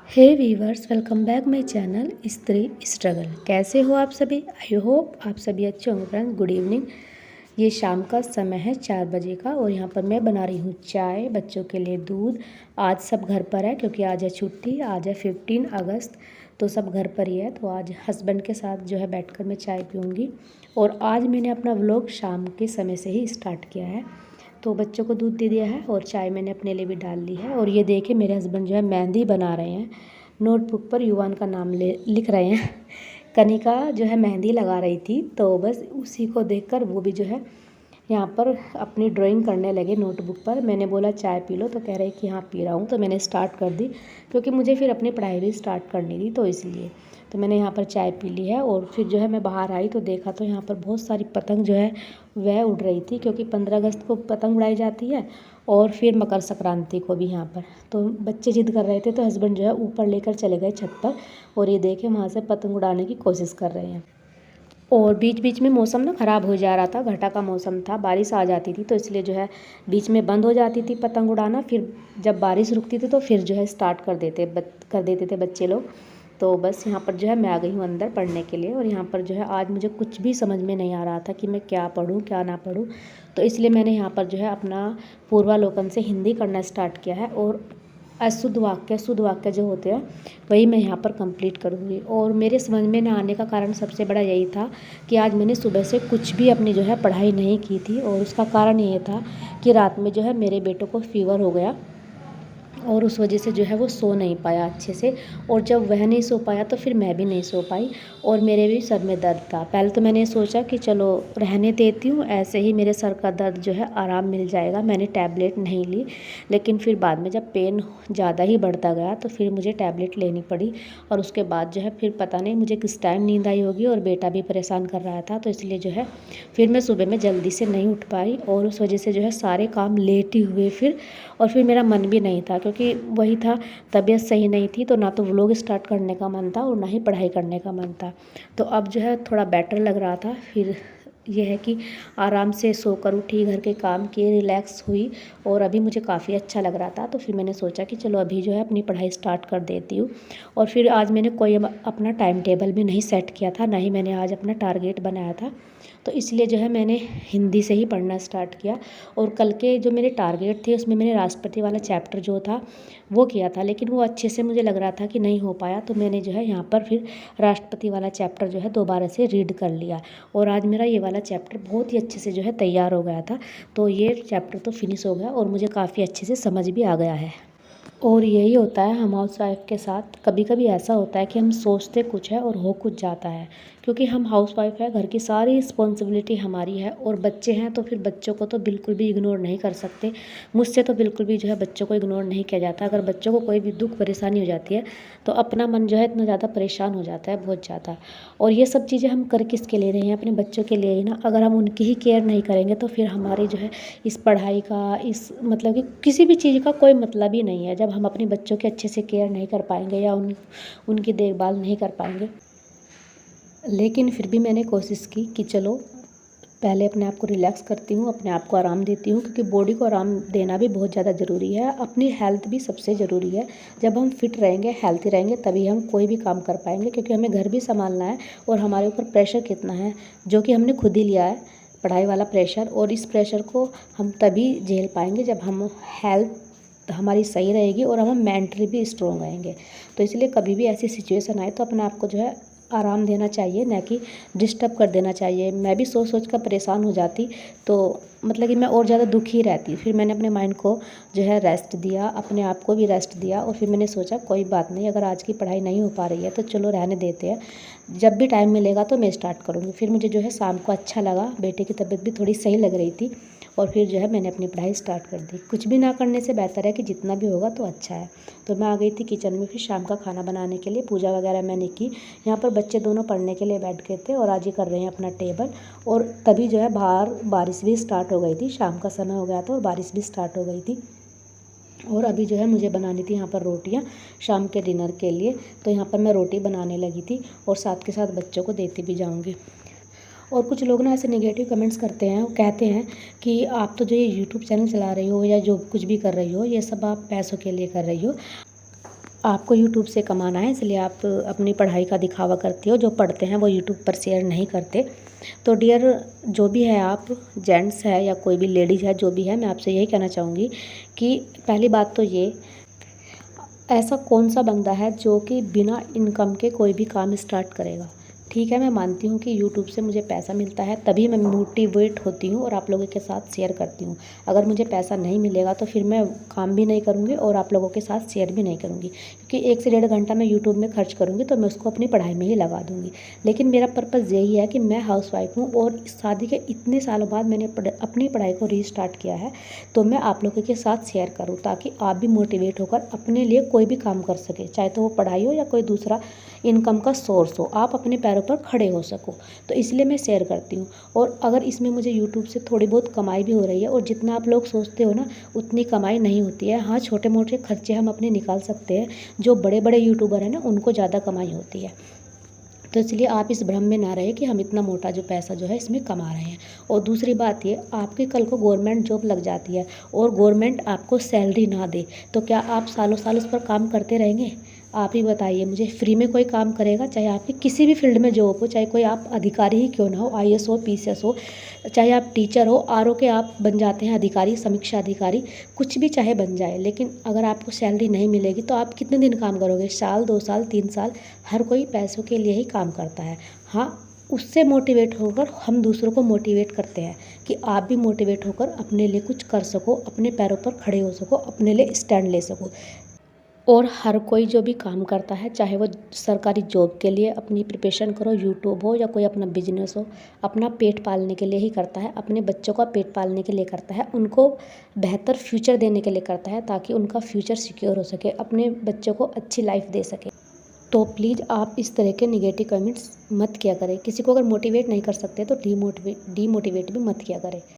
Hey viewers, welcome back my channel Stree struggle. कैसे हो आप सभी? आई होप आप सभी अच्छे होंगे। Friends, good evening. ये शाम का समय है 4 बजे का और यहाँ पर मैं बना रही हूँ चाय, बच्चों के लिए दूध। आज सब घर पर है क्योंकि आज है छुट्टी, आज है 15 अगस्त, तो सब घर पर ही है। तो आज हस्बैंड के साथ जो है बैठकर मैं चाय पीऊँगी। और आज मैंने अपना व्लॉग शाम के समय से ही स्टार्ट किया है। तो बच्चों को दूध दे दिया है और चाय मैंने अपने लिए भी डाल ली है। और ये देखिए, मेरे हस्बैंड जो है मेहंदी बना रहे हैं। नोटबुक पर युवान का नाम लिख रहे हैं। कनिका जो है मेहंदी लगा रही थी, तो बस उसी को देखकर वो भी जो है यहाँ पर अपनी ड्राइंग करने लगे नोटबुक पर। मैंने बोला चाय पी लो, तो कह रहे कि हाँ पी रहा हूँ। तो मैंने स्टार्ट कर दी क्योंकि मुझे फिर अपनी पढ़ाई भी स्टार्ट करनी थी, तो इसलिए तो मैंने यहाँ पर चाय पी ली है। और फिर जो है मैं बाहर आई तो देखा तो यहाँ पर बहुत सारी पतंग जो है वह उड़ रही थी, क्योंकि 15 अगस्त को पतंग उड़ाई जाती है और फिर मकर संक्रांति को भी यहाँ पर। तो बच्चे जिद कर रहे थे तो हस्बैंड जो है ऊपर लेकर चले गए छत पर, और ये देखे वहाँ से पतंग उड़ाने की कोशिश कर रहे हैं। और बीच बीच में मौसम ना ख़राब हो जा रहा था, घटा का मौसम था, बारिश आ जाती थी, तो इसलिए जो है बीच में बंद हो जाती थी पतंग उड़ाना। फिर जब बारिश रुकती थी तो फिर जो है स्टार्ट कर देते थे बच्चे लोग। तो बस यहाँ पर जो है मैं आ गई हूँ अंदर पढ़ने के लिए। और यहाँ पर जो है आज मुझे कुछ भी समझ में नहीं आ रहा था कि मैं क्या पढ़ूँ क्या ना पढ़ूँ, तो इसलिए मैंने यहाँ पर जो है अपना पूर्वालोकन से हिंदी करना स्टार्ट किया है। और शुद्ध वाक्य जो होते हैं वही मैं यहाँ पर कंप्लीट करूँगी। और मेरे समझ में ना आने का कारण सबसे बड़ा यही था कि आज मैंने सुबह से कुछ भी अपनी जो है पढ़ाई नहीं की थी। और उसका कारण ये था कि रात में जो है मेरे बेटों को फीवर हो गया और उस वजह से जो है वो सो नहीं पाया अच्छे से। और जब वह नहीं सो पाया तो फिर मैं भी नहीं सो पाई और मेरे भी सर में दर्द था। पहले तो मैंने सोचा कि चलो रहने देती हूँ, ऐसे ही मेरे सर का दर्द जो है आराम मिल जाएगा। मैंने टैबलेट नहीं ली, लेकिन फिर बाद में जब पेन ज़्यादा ही बढ़ता गया तो फिर मुझे टैबलेट लेनी पड़ी। और उसके बाद जो है फिर पता नहीं मुझे किस टाइम नींद आई होगी, और बेटा भी परेशान कर रहा था, तो इसलिए जो है फिर मैं सुबह में जल्दी से नहीं उठ पाई और उस वजह से जो है सारे काम लेट ही हुए फिर। और फिर मेरा मन भी नहीं था, क्योंकि वही था, तबीयत सही नहीं थी, तो ना तो व्लॉग स्टार्ट करने का मन था और ना ही पढ़ाई करने का मन था। तो अब जो है थोड़ा बेटर लग रहा था। फिर यह है कि आराम से सोकर उठी, घर के काम किए, रिलैक्स हुई और अभी मुझे काफ़ी अच्छा लग रहा था। तो फिर मैंने सोचा कि चलो अभी जो है अपनी पढ़ाई स्टार्ट कर देती हूँ। और फिर आज मैंने कोई अपना टाइम टेबल भी नहीं सेट किया था, ना ही मैंने आज अपना टारगेट बनाया था, तो इसलिए जो है मैंने हिंदी से ही पढ़ना स्टार्ट किया। और कल के जो मेरे टारगेट थे उसमें मैंने राष्ट्रपति वाला चैप्टर जो था वो किया था, लेकिन वो अच्छे से मुझे लग रहा था कि नहीं हो पाया, तो मैंने जो है यहाँ पर फिर राष्ट्रपति वाला चैप्टर जो है दोबारा से रीड कर लिया। और आज मेरा ये वाला चैप्टर बहुत ही अच्छे से जो है तैयार हो गया था, तो ये चैप्टर तो फिनिश हो गया और मुझे काफ़ी अच्छे से समझ भी आ गया है। और यही होता है हम हाउस वाइफ के साथ, कभी कभी ऐसा होता है कि हम सोचते कुछ है और हो कुछ जाता है, क्योंकि हम हाउस वाइफ है, घर की सारी रिस्पॉन्सिबिलिटी हमारी है। और बच्चे हैं तो फिर बच्चों को तो बिल्कुल भी इग्नोर नहीं कर सकते। मुझसे तो बिल्कुल भी जो है बच्चों को इग्नोर नहीं किया जाता। अगर बच्चों को कोई भी दुख परेशानी हो जाती है तो अपना मन जो है इतना ज़्यादा परेशान हो जाता है, बहुत ज़्यादा। और ये सब चीज़ें हम कर किसके ले रहे हैं? अपने बच्चों के लिए ही ना। अगर हम उनकी ही केयर नहीं करेंगे तो फिर हमारी जो है इस पढ़ाई का, इस मतलब कि किसी भी चीज़ का कोई मतलब ही नहीं है, जब हम अपने बच्चों के अच्छे से केयर नहीं कर पाएंगे या उनकी देखभाल नहीं कर पाएंगे। लेकिन फिर भी मैंने कोशिश की कि चलो पहले अपने आप को रिलैक्स करती हूँ, अपने आप को आराम देती हूँ, क्योंकि बॉडी को आराम देना भी बहुत ज़्यादा ज़रूरी है। अपनी हेल्थ भी सबसे ज़रूरी है। जब हम फिट रहेंगे, हेल्थी रहेंगे, तभी हम कोई भी काम कर पाएंगे, क्योंकि हमें घर भी संभालना है और हमारे ऊपर प्रेशर कितना है जो कि हमने खुद ही लिया है, पढ़ाई वाला प्रेशर। और इस प्रेशर को हम तभी झेल पाएंगे जब हम हेल्थ हमारी सही रहेगी और हम मेंटली भी स्ट्रॉन्ग रहेंगे। तो इसलिए कभी भी ऐसी सिचुएशन आए तो अपने आप को जो है आराम देना चाहिए, ना कि डिस्टर्ब कर देना चाहिए। मैं भी सोच सोच कर परेशान हो जाती, तो मतलब कि मैं और ज़्यादा दुखी रहती। फिर मैंने अपने माइंड को जो है रेस्ट दिया, अपने आप को भी रेस्ट दिया। और फिर मैंने सोचा कोई बात नहीं, अगर आज की पढ़ाई नहीं हो पा रही है तो चलो रहने देते हैं, जब भी टाइम मिलेगा तो मैं स्टार्ट करूँगी। फिर मुझे जो है शाम को अच्छा लगा, बेटे की तबीयत भी थोड़ी सही लग रही थी, और फिर जो है मैंने अपनी पढ़ाई स्टार्ट कर दी। कुछ भी ना करने से बेहतर है कि जितना भी होगा तो अच्छा है। तो मैं आ गई थी किचन में फिर शाम का खाना बनाने के लिए। पूजा वगैरह मैंने की। यहाँ पर बच्चे दोनों पढ़ने के लिए बैठ गए थे और आज ये कर रहे हैं अपना टेबल। और तभी जो है बाहर बारिश भी स्टार्ट हो गई थी, शाम का समय हो गया था और बारिश भी स्टार्ट हो गई थी। और अभी जो है मुझे बनानी थी यहाँ पर रोटियाँ शाम के डिनर के लिए, तो यहाँ पर मैं रोटी बनाने लगी थी और साथ के साथ बच्चों को देती भी जाऊँगी। और कुछ लोग ना ऐसे नेगेटिव कमेंट्स करते हैं, वो कहते हैं कि आप तो जो ये यूट्यूब चैनल चला रही हो या जो कुछ भी कर रही हो, ये सब आप पैसों के लिए कर रही हो, आपको यूट्यूब से कमाना है, इसलिए आप अपनी पढ़ाई का दिखावा करते हो। जो पढ़ते हैं वो यूट्यूब पर शेयर नहीं करते। तो डियर, जो भी है, आप जेंट्स है या कोई भी लेडीज़ है, जो भी है, मैं आपसे यही कहना चाहूँगी कि पहली बात तो ये, ऐसा कौन सा बंदा है जो कि बिना इनकम के कोई भी काम स्टार्ट करेगा। ठीक है, मैं मानती हूँ कि यूट्यूब से मुझे पैसा मिलता है, तभी मैं मोटिवेट होती हूँ और आप लोगों के साथ शेयर करती हूँ। अगर मुझे पैसा नहीं मिलेगा तो फिर मैं काम भी नहीं करूँगी और आप लोगों के साथ शेयर भी नहीं करूँगी, क्योंकि 1 से 1.5 घंटा मैं यूट्यूब में खर्च करूँगी तो मैं उसको अपनी पढ़ाई में ही लगा दूँगी। लेकिन मेरा पर्पज़ यही है कि मैं हाउसवाइफ हूँ और शादी के इतने सालों बाद मैंने अपनी पढ़ाई को रीस्टार्ट किया है, तो मैं आप लोगों के साथ शेयर करूँ ताकि आप भी मोटिवेट होकर अपने लिए कोई भी काम कर सके, चाहे तो वो पढ़ाई हो या कोई दूसरा इनकम का सोर्स हो, आप अपने पैरों पर खड़े हो सको। तो इसलिए मैं शेयर करती हूँ। और अगर इसमें मुझे यूट्यूब से थोड़ी बहुत कमाई भी हो रही है, और जितना आप लोग सोचते हो ना उतनी कमाई नहीं होती है। हाँ, छोटे मोटे खर्चे हम अपने निकाल सकते हैं, जो बड़े बड़े यूट्यूबर हैं ना उनको ज़्यादा कमाई होती है। तो इसलिए आप इस भ्रम में ना रहे कि हम इतना मोटा जो पैसा जो है इसमें कमा रहे हैं। और दूसरी बात ये, आपकी कल को गवर्नमेंट जॉब लग जाती है और गवर्नमेंट आपको सैलरी ना दे, तो क्या आप सालों साल उस पर काम करते रहेंगे? आप ही बताइए मुझे। फ्री में कोई काम करेगा? चाहे आपकी किसी भी फील्ड में जॉब हो, चाहे कोई आप अधिकारी ही क्यों ना हो, आईएएस हो, पीसीएस हो, चाहे आप टीचर हो, आरओ के आप बन जाते हैं अधिकारी, समीक्षा अधिकारी, कुछ भी चाहे बन जाए, लेकिन अगर आपको सैलरी नहीं मिलेगी तो आप कितने दिन काम करोगे? साल, 2 साल, 3 साल? हर कोई पैसों के लिए ही काम करता है। हाँ, उससे मोटिवेट होकर हम दूसरों को मोटिवेट करते हैं कि आप भी मोटिवेट होकर अपने लिए कुछ कर सको, अपने पैरों पर खड़े हो सको, अपने लिए स्टैंड ले सको। और हर कोई जो भी काम करता है, चाहे वो सरकारी जॉब के लिए अपनी प्रिपरेशन करो, यूट्यूब हो या कोई अपना बिजनेस हो, अपना पेट पालने के लिए ही करता है, अपने बच्चों का पेट पालने के लिए करता है, उनको बेहतर फ्यूचर देने के लिए करता है ताकि उनका फ्यूचर सिक्योर हो सके, अपने बच्चों को अच्छी लाइफ दे सके। तो प्लीज़ आप इस तरह के नेगेटिव कमेंट्स मत किया करें। किसी को अगर मोटिवेट नहीं कर सकते तो डीमोटिवेट भी मत किया करें।